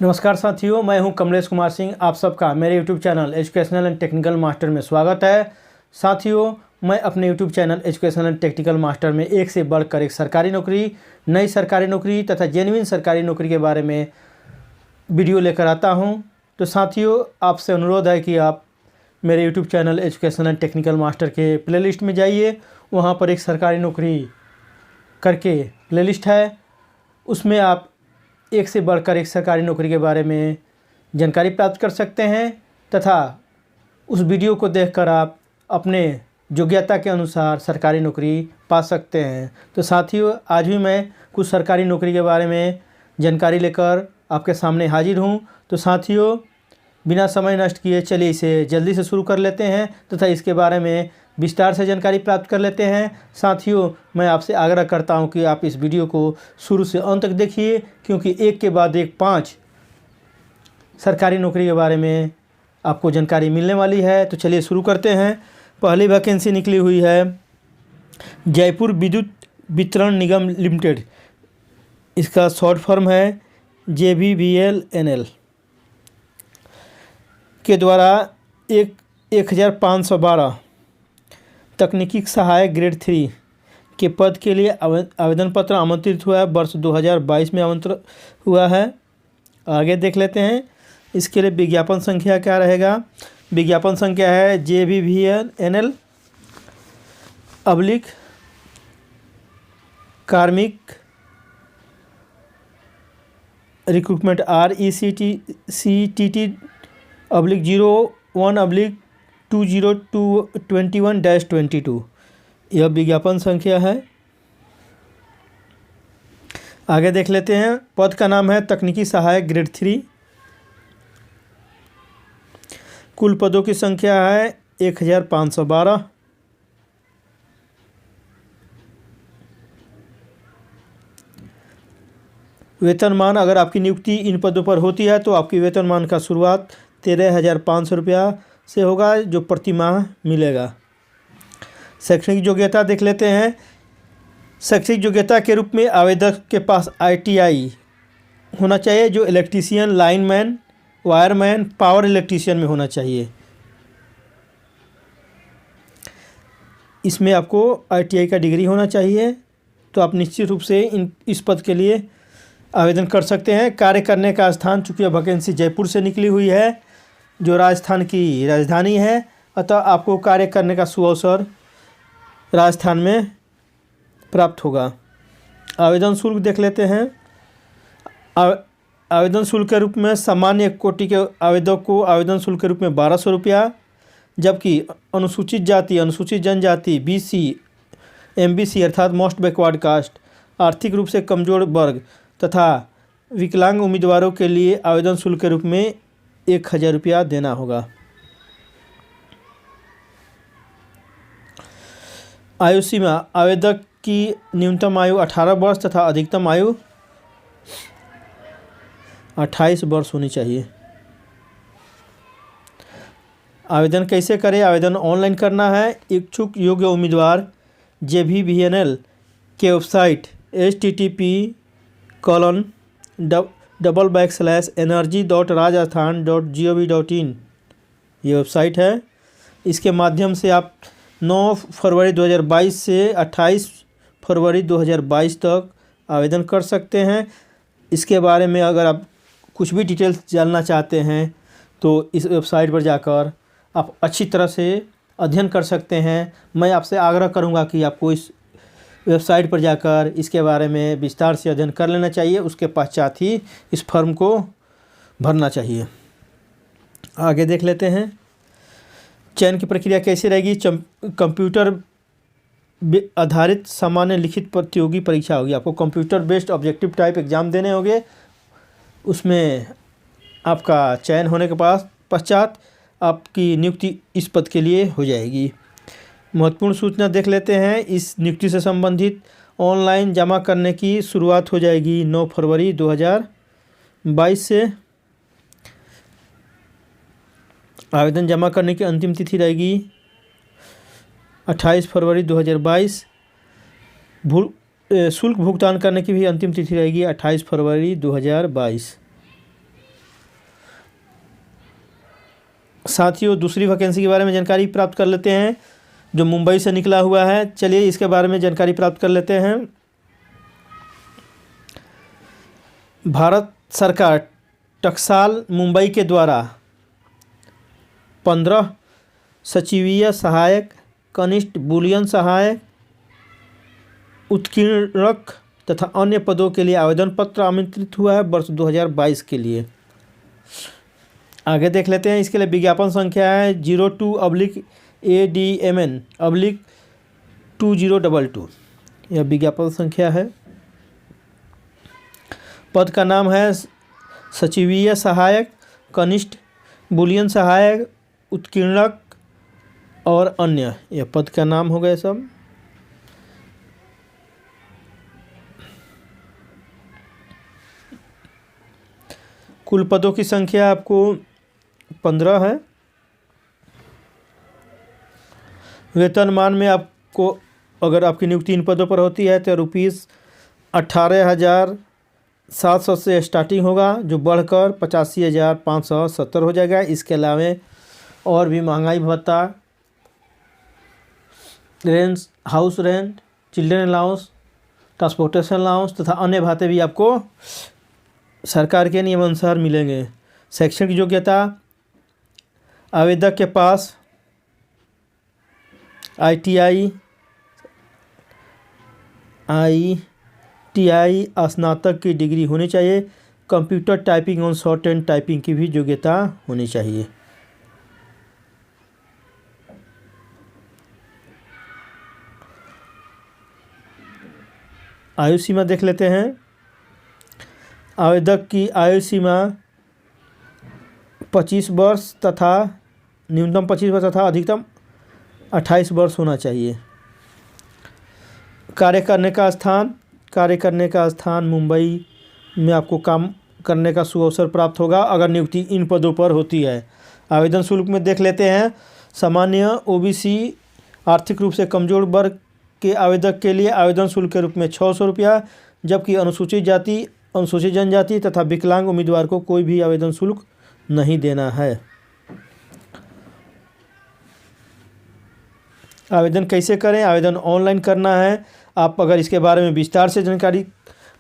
नमस्कार साथियों, मैं हूं कमलेश कुमार सिंह। आप सबका मेरे YouTube channel educational and technical master में स्वागत है। साथियों, मैं अपने YouTube channel educational and technical master में एक से बढ़कर एक सरकारी नौकरी, नई सरकारी नौकरी तथा जेन्युइन सरकारी नौकरी के बारे में वीडियो लेकर आता हूं। तो साथियों, आपसे अनुरोध है कि आप मेरे YouTube channel educational and technical master के प्लेलिस्ट में जाइए। वहाँ पर एक सरकारी नौकरी करके प्लेलिस्ट है, उसमें आप एक से बढ़कर एक सरकारी नौकरी के बारे में जानकारी प्राप्त कर सकते हैं तथा उस वीडियो को देखकर आप अपने योग्यता के अनुसार सरकारी नौकरी पा सकते हैं। तो साथियों, आज भी मैं कुछ सरकारी नौकरी के बारे में जानकारी लेकर आपके सामने हाजिर हूं। तो साथियों, बिना समय नष्ट किए चलिए इसे जल्दी से शुरू कर लेते हैं तथा इसके बारे में विस्तार से जानकारी प्राप्त कर लेते हैं। साथियों, मैं आपसे आग्रह करता हूं कि आप इस वीडियो को शुरू से अंत तक देखिए, क्योंकि एक के बाद एक 5 सरकारी नौकरी के बारे में आपको जानकारी मिलने वाली है। तो चलिए शुरू करते हैं। पहली वैकेंसी निकली हुई है जयपुर विद्युत वितरण निगम लिमिटेड। इसका शॉर्ट फॉर्म है JVBLNL के द्वारा 1512 तकनीकी सहायक ग्रेड 3 के पद के लिए आवेदन पत्र आमंत्रित हुआ है। वर्ष 2022 में आमंत्रित हुआ है। आगे देख लेते हैं इसके लिए विज्ञापन संख्या क्या रहेगा। विज्ञापन संख्या है JVBLNL / कार्मिक रिक्रूटमेंट RECTT /01/2021-22 यह विज्ञापन संख्या है। आगे देख लेते हैं। पद का नाम है तकनीकी सहायक ग्रेड 3। कुल पदों की संख्या है 1512। वेतनमान, अगर आपकी नियुक्ति इन पदों पर होती है तो आपकी वेतनमान का शुरुआत 13,500 रुपया से होगा, जो प्रति माह मिलेगा। शैक्षणिक योग्यता देख लेते हैं। शैक्षणिक योग्यता के रूप में आवेदक के पास ITI होना चाहिए, जो electrician, lineman, wireman, power electrician में होना चाहिए। इसमें आपको ITI का डिग्री होना चाहिए। तो आप निश्चित रूप से इस पद के लिए आवेदन कर सकते हैं। कार्य करने का स्थान, चूँकि वैकेंसी जयपुर से निकली हुई है, जो राजस्थान की राजधानी है, अतः आपको कार्य करने का सुअवसर राजस्थान में प्राप्त होगा। आवेदन शुल्क देख लेते हैं। आवेदन शुल्क के रूप में सामान्य कोटि के आवेदक को आवेदन शुल्क के रूप में 1200 रुपया, जबकि अनुसूचित जाति, अनुसूचित जनजाति, BC, MBC अर्थात मोस्ट बैकवर्ड कास्ट, आर्थिक रूप से कमजोर वर्ग तथा विकलांग उम्मीदवारों के लिए आवेदन शुल्क के रूप में 1000 रुपया देना होगा। आयु सीमा, आवेदक की न्यूनतम आयु 18 वर्ष तथा अधिकतम आयु 28 वर्ष होनी चाहिए। आवेदन कैसे करें? आवेदन ऑनलाइन करना है। इच्छुक योग्य उम्मीदवार JVBLNL के वेबसाइट http://energy.rajasthan.gov.in ये वेबसाइट है। इसके माध्यम से आप 9 फरवरी 2022 से 28 फरवरी 2022 तक आवेदन कर सकते हैं। इसके बारे में अगर आप कुछ भी डिटेल्स जानना चाहते हैं तो इस वेबसाइट पर जाकर आप अच्छी तरह से अध्ययन कर सकते हैं। मैं आपसे आग्रह करूंगा कि आपको इस वेबसाइट पर जाकर इसके बारे में विस्तार से अध्ययन कर लेना चाहिए। उसके पश्चात ही इस फॉर्म को भरना चाहिए। आगे देख लेते हैं। चयन की प्रक्रिया कैसी रहेगी। कंप्यूटर आधारित सामान्य लिखित प्रतियोगी परीक्षा होगी। आपको computer based objective type exam देने होंगे। उसमें आपका चयन होने के पश्चात आपकी नियुक्ति इस पद के लिए हो जाएगी। महत्वपूर्ण सूचना देख लेते हैं। इस नियुक्ति से संबंधित ऑनलाइन जमा करने की शुरुआत हो जाएगी 9 फरवरी 2022 से। आवेदन जमा करने की अंतिम तिथि रहेगी 28 फरवरी 2022। शुल्क भुगतान करने की भी अंतिम तिथि रहेगी 28 फरवरी 2022। साथियों दूसरी वैकेंसी के बारे में जानकारी प्राप्त कर लेते हैं जो मुंबई से निकला हुआ है। चलिए इसके बारे में जानकारी प्राप्त कर लेते हैं। भारत सरकार टकसाल मुंबई के द्वारा 15 सचिवीय सहायक, कनिष्ठ बूलियन सहायक, उत्कीर्णक तथा अन्य पदों के लिए आवेदन पत्र आमंत्रित हुआ है वर्ष 2022 के लिए। आगे देख लेते हैं। इसके लिए विज्ञापन संख्या है 02/ADMN/2022। यह विज्ञापन संख्या है। पद का नाम है सचिवीय सहायक, कनिष्ठ बूलियन सहायक, उत्कीर्णक और अन्य। यह पद का नाम हो गए सब। कुल पदों की संख्या आपको 15 है। वेतनमान में आपको अगर आपकी नियुक्ति इन पदों पर होती है तो ₹18,700 से स्टार्टिंग होगा, जो बढ़कर 85,570 हो जाएगा। इसके अलावा और भी महंगाई भत्ता, rent, house rent, children allowance, transportation allowance तथा अन्य भाते भी आपको सरकार के नियमानुसार मिलेंगे। शैक्षणिक योग्यता, आवेदक के पास ITI स्नातक की डिग्री होनी चाहिए। कंप्यूटर टाइपिंग और शॉर्ट हैंड टाइपिंग की भी योग्यता होनी चाहिए। आयु सीमा देख लेते हैं। आवेदक की आयु सीमा 25 वर्ष तथा न्यूनतम 25 वर्ष तथा अधिकतम 28 वर्ष होना चाहिए। कार्य करने का स्थान मुंबई में आपको काम करने का सुअवसर प्राप्त होगा अगर नियुक्ति इन पदों पर होती है। आवेदन शुल्क में देख लेते हैं। सामान्य, OBC, आर्थिक रूप से कमजोर वर्ग के आवेदक के लिए आवेदन शुल्क के रूप में 600 रुपया, जबकि अनुसूचित जाति, अनुसूचित जनजाति तथा विकलांग उम्मीदवार को कोई भी आवेदन शुल्क नहीं देना है। आवेदन कैसे करें? आवेदन ऑनलाइन करना है। आप अगर इसके बारे में विस्तार से जानकारी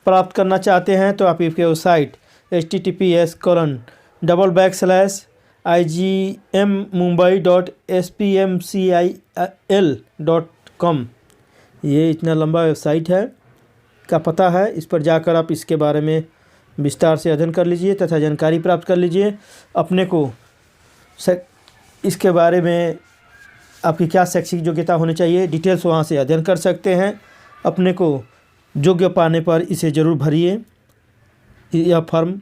प्राप्त करना चाहते हैं तो आप इसके वेबसाइट https://igmmumbai.spmcil.com, ये इतना लंबा वेबसाइट है का पता है। इस पर जाकर आप इसके बारे में विस्तार से अध्ययन कर लीजिए तथा जानकारी प्राप्त कर लीजिए। अपने को इसके बारे में आपकी क्या शैक्षिक योग्यता होनी चाहिए, डिटेल्स वहाँ से अध्ययन कर सकते हैं। अपने को योग्य पाने पर इसे ज़रूर भरिए। यह फॉर्म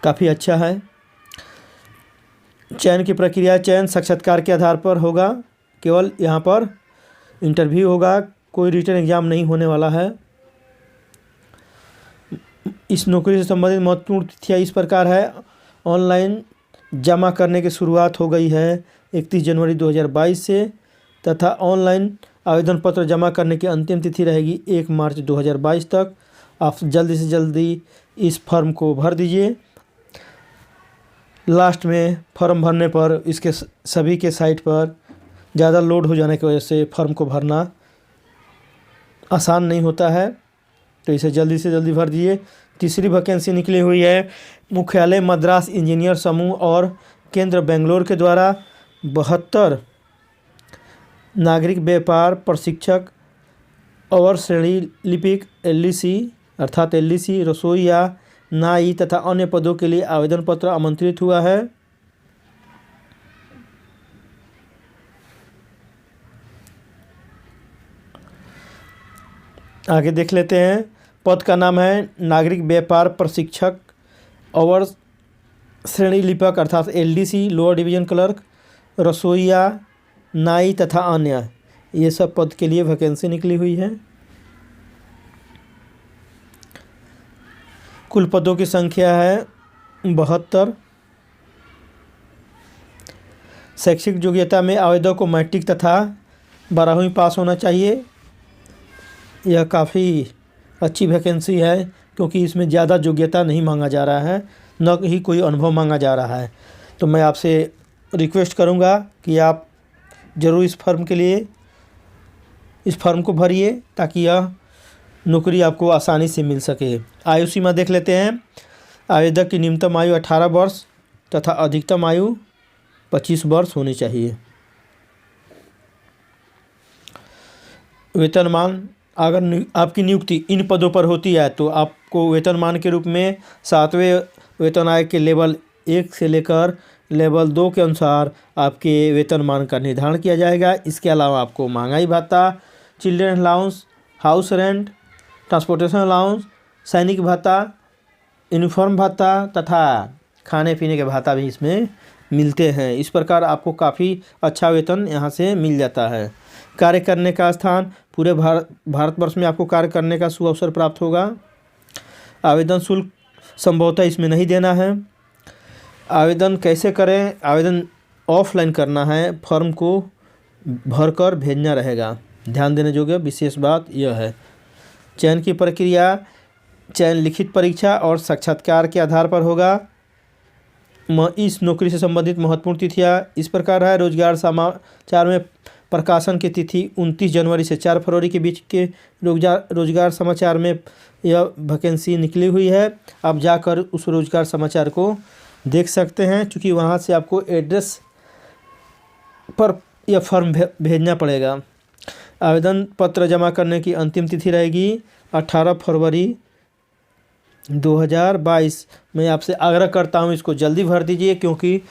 काफ़ी अच्छा है। चयन की प्रक्रिया, चयन साक्षात्कार के आधार पर होगा। केवल यहाँ पर इंटरव्यू होगा, कोई रिटन एग्ज़ाम नहीं होने वाला है। इस नौकरी से संबंधित महत्वपूर्ण तिथियाँ इस प्रकार है। ऑनलाइन जमा करने की शुरुआत हो गई है 31 जनवरी 2022 से तथा ऑनलाइन आवेदन पत्र जमा करने की अंतिम तिथि रहेगी 1 मार्च 2022 तक। आप जल्दी से जल्दी इस फॉर्म को भर दीजिए। लास्ट में फॉर्म भरने पर इसके सभी के साइट पर ज़्यादा लोड हो जाने की वजह से फॉर्म को भरना आसान नहीं होता है, तो इसे जल्दी से जल्दी भर दीजिए। तीसरी वैकेंसी निकली हुई है मुख्यालय मद्रास इंजीनियर समूह और केंद्र बेंगलोर के द्वारा 72 नागरिक व्यापार प्रशिक्षक और श्रेणी लिपिक LDC अर्थात LDC, रसोईया, नाई तथा अन्य पदों के लिए आवेदन पत्र आमंत्रित हुआ है। आगे देख लेते हैं। पद का नाम है नागरिक व्यापार प्रशिक्षक और श्रेणी लिपिक अर्थात LDC, लोअर डिवीजन क्लर्क, रसोईया, नाई तथा अन्य। ये सब पद के लिए वैकेंसी निकली हुई है। कुल पदों की संख्या है 72। शैक्षिक योग्यता में आवेदक को मैट्रिक तथा 12वीं पास होना चाहिए। यह काफ़ी अच्छी वैकेंसी है क्योंकि इसमें ज़्यादा योग्यता नहीं मांगा जा रहा है, न ही कोई अनुभव मांगा जा रहा है। तो मैं आपसे रिक्वेस्ट करूंगा कि आप ज़रूर इस फॉर्म को भरिए ताकि यह नौकरी आपको आसानी से मिल सके। आयु सीमा देख लेते हैं। आवेदक की न्यूनतम आयु 18 वर्ष तथा अधिकतम आयु 25 वर्ष होनी चाहिए। वेतनमान, अगर आपकी नियुक्ति इन पदों पर होती है तो आपको वेतनमान के रूप में 7वें वेतन आयोग के लेवल 1 से लेकर लेवल 2 के अनुसार आपके वेतनमान का निर्धारण किया जाएगा। इसके अलावा आपको महंगाई भत्ता, children allowance, house rent, transportation allowance, सैनिक भत्ता, यूनिफॉर्म भत्ता तथा खाने पीने के भत्ता भी इसमें मिलते हैं। इस प्रकार आपको काफ़ी अच्छा वेतन यहाँ से मिल जाता है। कार्य करने का स्थान, पूरे भारतवर्ष में आपको कार्य करने का सुअवसर प्राप्त होगा। आवेदन शुल्क संभवतः इसमें नहीं देना है। आवेदन कैसे करें? आवेदन ऑफलाइन करना है, फॉर्म को भरकर भेजना रहेगा। ध्यान देने योग्य विशेष बात यह है। चयन की प्रक्रिया, चयन लिखित परीक्षा और साक्षात्कार के आधार पर होगा। इस नौकरी से संबंधित महत्वपूर्ण तिथियाँ इस प्रकार है। रोजगार समाचार में प्रकाशन की तिथि 29 जनवरी से 4 फरवरी के बीच के रोजगार समाचार में यह वैकेंसी निकली हुई है। आप जाकर उस रोजगार समाचार को देख सकते हैं, क्योंकि वहाँ से आपको एड्रेस पर यह फॉर्म भेजना पड़ेगा। आवेदन पत्र जमा करने की अंतिम तिथि रहेगी 18 फरवरी 2022। मैं आपसे आग्रह करता हूँ इसको जल्दी भर दीजिए, क्योंकि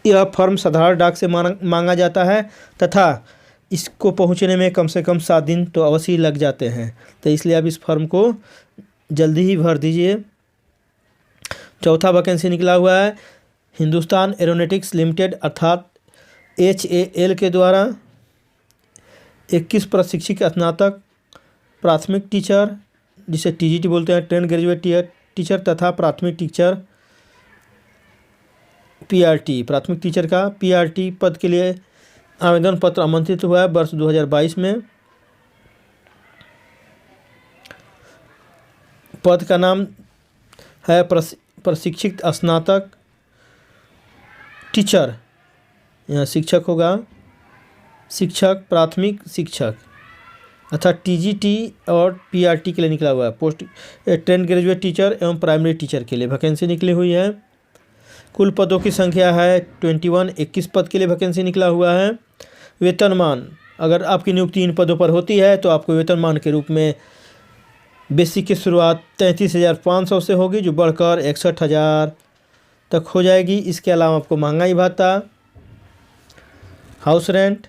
यह फॉर्म साधारण डाक से मांगा जाता है तथा इसको पहुंचने में कम से कम 7 दिन तो अवश्य ही लग जाते हैं। तो इसलिए आप इस फॉर्म को जल्दी ही भर दीजिए। चौथा वैकेंसी निकला हुआ है हिंदुस्तान एरोनॉटिक्स लिमिटेड अर्थात HAL के द्वारा 21 प्रशिक्षित स्नातक प्राथमिक टीचर, जिसे TGT बोलते हैं, ट्रेन ग्रेजुएट टीचर तथा प्राथमिक टीचर PRT, प्राथमिक टीचर का PRT पद के लिए आवेदन पत्र आमंत्रित हुआ है वर्ष 2022 में। पद का नाम है प्रशिक्षित स्नातक टीचर, यहाँ शिक्षक होगा, शिक्षक प्राथमिक शिक्षक अर्थात TGT और PRT के लिए निकला हुआ है। पोस्ट ट्रेन ग्रेजुएट टीचर एवं प्राइमरी टीचर के लिए वैकेंसी निकली हुई है। कुल पदों की संख्या है 21 पद के लिए वैकेंसी निकला हुआ है। वेतनमान, अगर आपकी नियुक्ति इन पदों पर होती है तो आपको वेतनमान के रूप में बेसिक की शुरुआत 33,500 से होगी, जो बढ़कर 61,000 तक हो जाएगी। इसके अलावा आपको महंगाई भत्ता, house rent,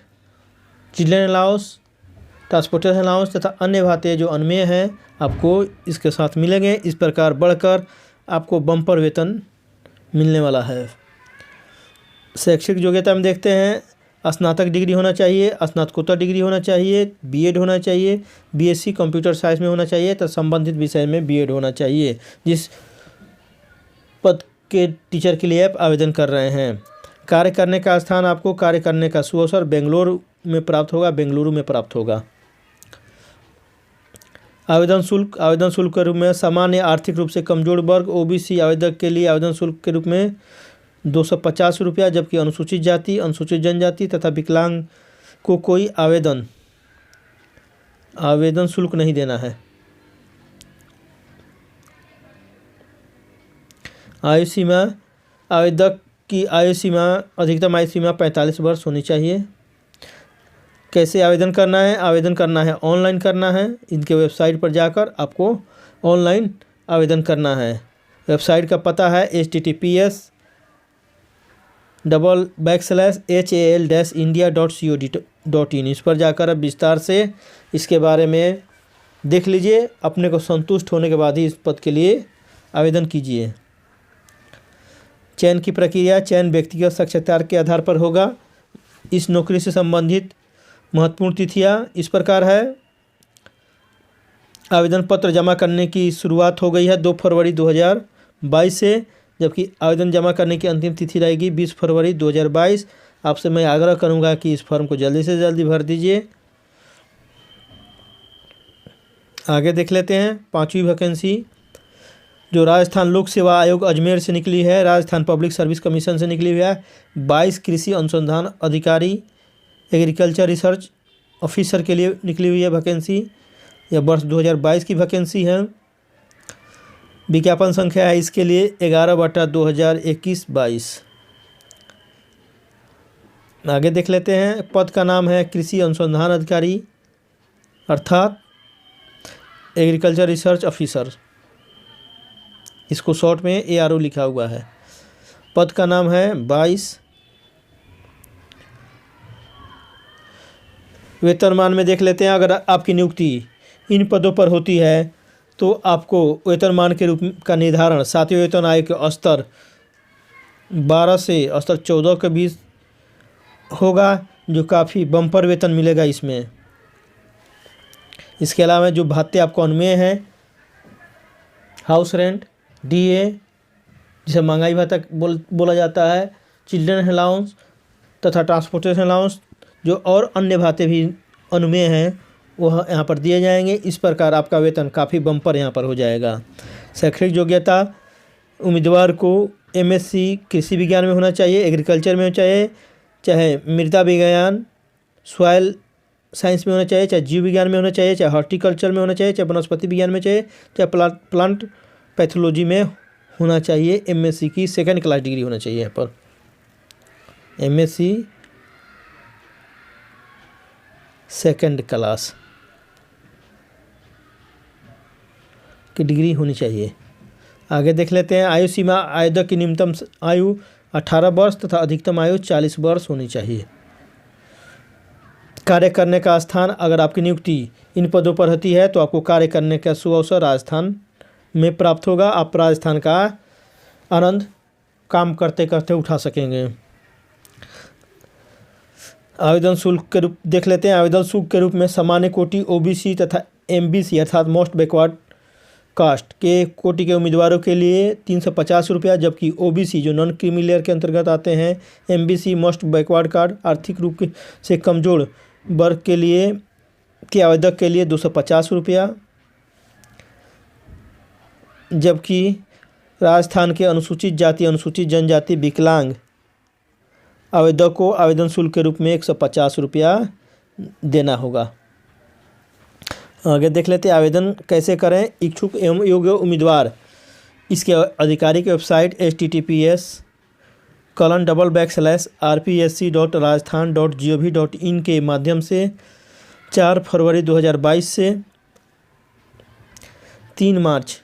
children allowance, transportation allowance तथा अन्य भत्ते जो अनमेय हैं आपको इसके साथ मिलेंगे। इस प्रकार बढ़कर आपको बम्पर वेतन मिलने वाला है। शैक्षिक योग्यता में देखते हैं, स्नातक डिग्री होना चाहिए, स्नातकोत्तर डिग्री होना चाहिए, B.Ed होना चाहिए, BSc कंप्यूटर साइंस में होना चाहिए तथा संबंधित विषय में B.Ed होना चाहिए। जिस पद के टीचर के लिए आप आवेदन कर रहे हैं। कार्य करने का स्थान, आपको कार्य करने का सुअवसर बेंगलुरु में प्राप्त होगा। आवेदन शुल्क के रूप में सामान्य आर्थिक रूप से कमजोर वर्ग OBC आवेदक के लिए आवेदन शुल्क के रूप में 250 रुपया, जबकि अनुसूचित जाति, अनुसूचित जनजाति तथा विकलांग को कोई आवेदन शुल्क नहीं देना है। आयु सीमा, आवेदक की आयु सीमा, अधिकतम आयु सीमा 45 वर्ष होनी चाहिए। कैसे आवेदन करना है? आवेदन करना है ऑनलाइन करना है। इनके वेबसाइट पर जाकर आपको ऑनलाइन आवेदन करना है। वेबसाइट का पता है https://hal-india.co.in। इस पर जाकर अब विस्तार से इसके बारे में देख लीजिए। अपने को संतुष्ट होने के बाद ही इस पद के लिए आवेदन कीजिए। चयन की प्रक्रिया, चयन व्यक्तिगत साक्षात्कार के आधार पर होगा। इस नौकरी से संबंधित महत्वपूर्ण तिथियाँ इस प्रकार है। आवेदन पत्र जमा करने की शुरुआत हो गई है 2 फरवरी 2022 से, जबकि आवेदन जमा करने की अंतिम तिथि रहेगी 20 फरवरी 2022। आपसे मैं आग्रह करूंगा कि इस फॉर्म को जल्दी से जल्दी भर दीजिए। आगे देख लेते हैं 5वीं वैकेंसी। जो राजस्थान लोक सेवा आयोग अजमेर से निकली है, राजस्थान पब्लिक सर्विस कमीशन से निकली हुई है। 22 कृषि अनुसंधान अधिकारी एग्रीकल्चर रिसर्च ऑफिसर के लिए निकली हुई है वैकेंसी। यह वर्ष 2022 की वैकेंसी है। विज्ञापन संख्या है इसके लिए 11/2021-22। आगे देख लेते हैं। पद का नाम है कृषि अनुसंधान अधिकारी अर्थात एग्रीकल्चर रिसर्च ऑफिसर, इसको शॉर्ट में ARO लिखा हुआ है। पद का नाम है 22। वेतनमान में देख लेते हैं। अगर आपकी नियुक्ति इन पदों पर होती है तो आपको वेतनमान के रूप का निर्धारण 7वें वेतन आयोग के स्तर 12 से स्तर 14 के बीच होगा, जो काफ़ी बम्पर वेतन मिलेगा इसमें। इसके अलावा जो भत्ते आपको अनुमेय हैं, हाउस रेंट, DA जिसे महंगाई भत्ता बोला जाता है, चिल्ड्रन अलाउंस तथा ट्रांसपोर्टेशन अलाउंस, जो और अन्य भत्ते भी अनुमेय हैं वह यहाँ पर दिए जाएंगे। इस प्रकार आपका वेतन काफ़ी बम्पर यहाँ पर हो जाएगा। शैक्षणिक योग्यता उम्मीदवार को MSc कृषि विज्ञान में होना चाहिए, एग्रीकल्चर में होना चाहिए, चाहे मृदा विज्ञान सॉइल साइंस में होना चाहिए, चाहे जीव विज्ञान में होना चाहिए, चाहे हॉर्टिकल्चर में होना चाहिए, चाहे वनस्पति विज्ञान में चाहिए, चाहे प्लांट पैथोलॉजी में होना चाहिए। MSc की 2nd क्लास डिग्री होना चाहिए। यहाँ पर MSc 2nd क्लास की डिग्री होनी चाहिए। आगे देख लेते हैं। आयु सीमा आवेदक की न्यूनतम आयु 18 वर्ष तथा अधिकतम आयु 40 वर्ष होनी चाहिए। कार्य करने का स्थान, अगर आपकी नियुक्ति इन पदों पर होती है तो आपको कार्य करने का सुअवसर राजस्थान में प्राप्त होगा। आप राजस्थान का आनंद काम करते करते उठा सकेंगे। आवेदन शुल्क के रूप देख लेते हैं। आवेदन शुल्क के रूप में सामान्य कोटि OBC तथा MBC अर्थात मोस्ट बैकवर्ड कास्ट के कोटि के उम्मीदवारों के लिए 350 रुपया, जबकि OBC जो नॉन क्रीमी लेयर के अंतर्गत आते हैं, MBC मोस्ट बैकवर्ड कार्ड आर्थिक रूप से कमजोर वर्ग के लिए के आवेदक के लिए 250 रुपया, जबकि राजस्थान के अनुसूचित जाति, अनुसूचित जनजाति, विकलांग आवेदक को आवेदन शुल्क के रूप में 150 रुपया देना होगा। आगे देख लेते हैं आवेदन कैसे करें। इच्छुक एवं योग्य उम्मीदवार इसके आधिकारिक वेबसाइट https://rpsc.rajasthan.gov.in के माध्यम से 4 फरवरी 2022 से 3 मार्च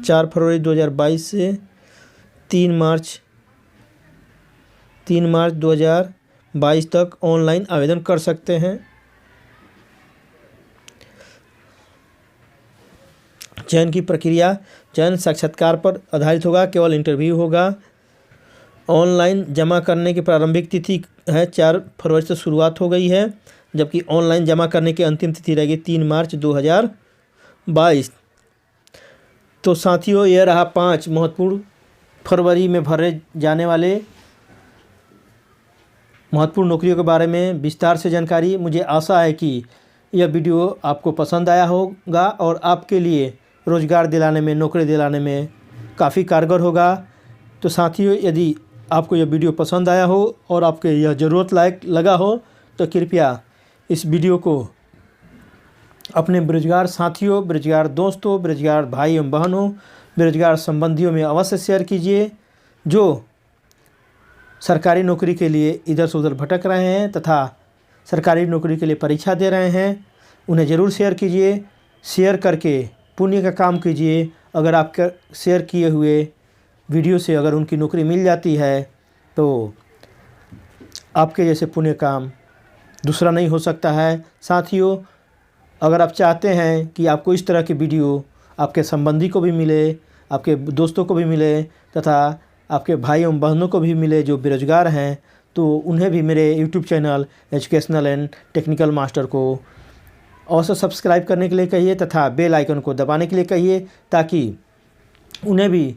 4 फरवरी 2022 से 3 मार्च 2022 तक ऑनलाइन आवेदन कर सकते हैं। चयन की प्रक्रिया चयन साक्षात्कार पर आधारित होगा, केवल इंटरव्यू होगा। ऑनलाइन जमा करने की प्रारंभिक तिथि है 4 फरवरी से शुरुआत हो गई है, जबकि ऑनलाइन जमा करने की अंतिम तिथि रहेगी 3 मार्च 2022। तो साथियों, यह रहा 5 महत्वपूर्ण फरवरी में भरे जाने वाले महत्वपूर्ण नौकरियों के बारे में विस्तार से जानकारी। मुझे आशा है कि यह वीडियो आपको पसंद आया होगा और आपके लिए रोज़गार दिलाने में, नौकरी दिलाने में काफ़ी कारगर होगा। तो साथियों, यदि आपको यह वीडियो पसंद आया हो और आपके यह ज़रूरत लायक लगा हो तो कृपया इस वीडियो को अपने बेरोजगार साथियों, बेरोजगार दोस्तों, बेरोजगार भाई एवं बहनों, बेरोजगार संबंधियों में अवश्य शेयर कीजिए। जो सरकारी नौकरी के लिए इधर से उधर भटक रहे हैं तथा सरकारी नौकरी के लिए परीक्षा दे रहे हैं, उन्हें ज़रूर शेयर कीजिए। शेयर करके पुण्य का काम कीजिए। अगर आपके शेयर किए हुए वीडियो से अगर उनकी नौकरी मिल जाती है तो आपके जैसे पुण्य काम दूसरा नहीं हो सकता है। साथियों, अगर आप चाहते हैं कि आपको इस तरह की वीडियो आपके संबंधी को भी मिले, आपके दोस्तों को भी मिले तथा आपके भाई एवं बहनों को भी मिले जो बेरोजगार हैं, तो उन्हें भी मेरे YouTube channel educational and technical master को अवश्य सब्सक्राइब करने के लिए कहिए तथा बेल आइकन को दबाने के लिए कहिए, ताकि उन्हें भी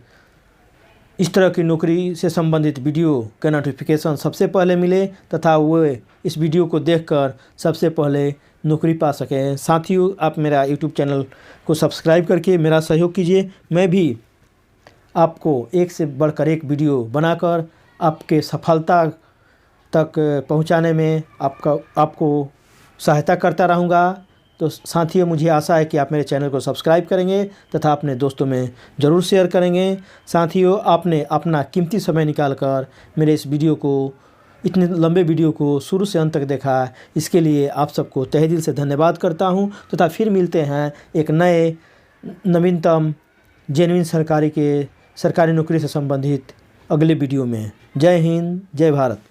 इस तरह की नौकरी से संबंधित वीडियो का नोटिफिकेशन सबसे पहले मिले तथा वो इस वीडियो को देखकर सबसे पहले नौकरी पा सकें। साथियों, आप मेरा यूट्यूब चैनल को सब्सक्राइब करके मेरा सहयोग कीजिए। मैं भी आपको एक से बढ़कर एक वीडियो बनाकर आपके सफलता तक पहुंचाने में आपको सहायता करता रहूंगा। तो साथियों, मुझे आशा है कि आप मेरे चैनल को सब्सक्राइब करेंगे तथा अपने दोस्तों में ज़रूर शेयर करेंगे। साथियों, आपने अपना कीमती समय निकालकर मेरे इस वीडियो को, इतने लंबे वीडियो को शुरू से अंत तक देखा, इसके लिए आप सबको तहे दिल से धन्यवाद करता हूं। तथा फिर मिलते हैं एक नए नवीनतम जेन्युइन सरकारी नौकरी से संबंधित अगले वीडियो में। जय हिंद, जय भारत।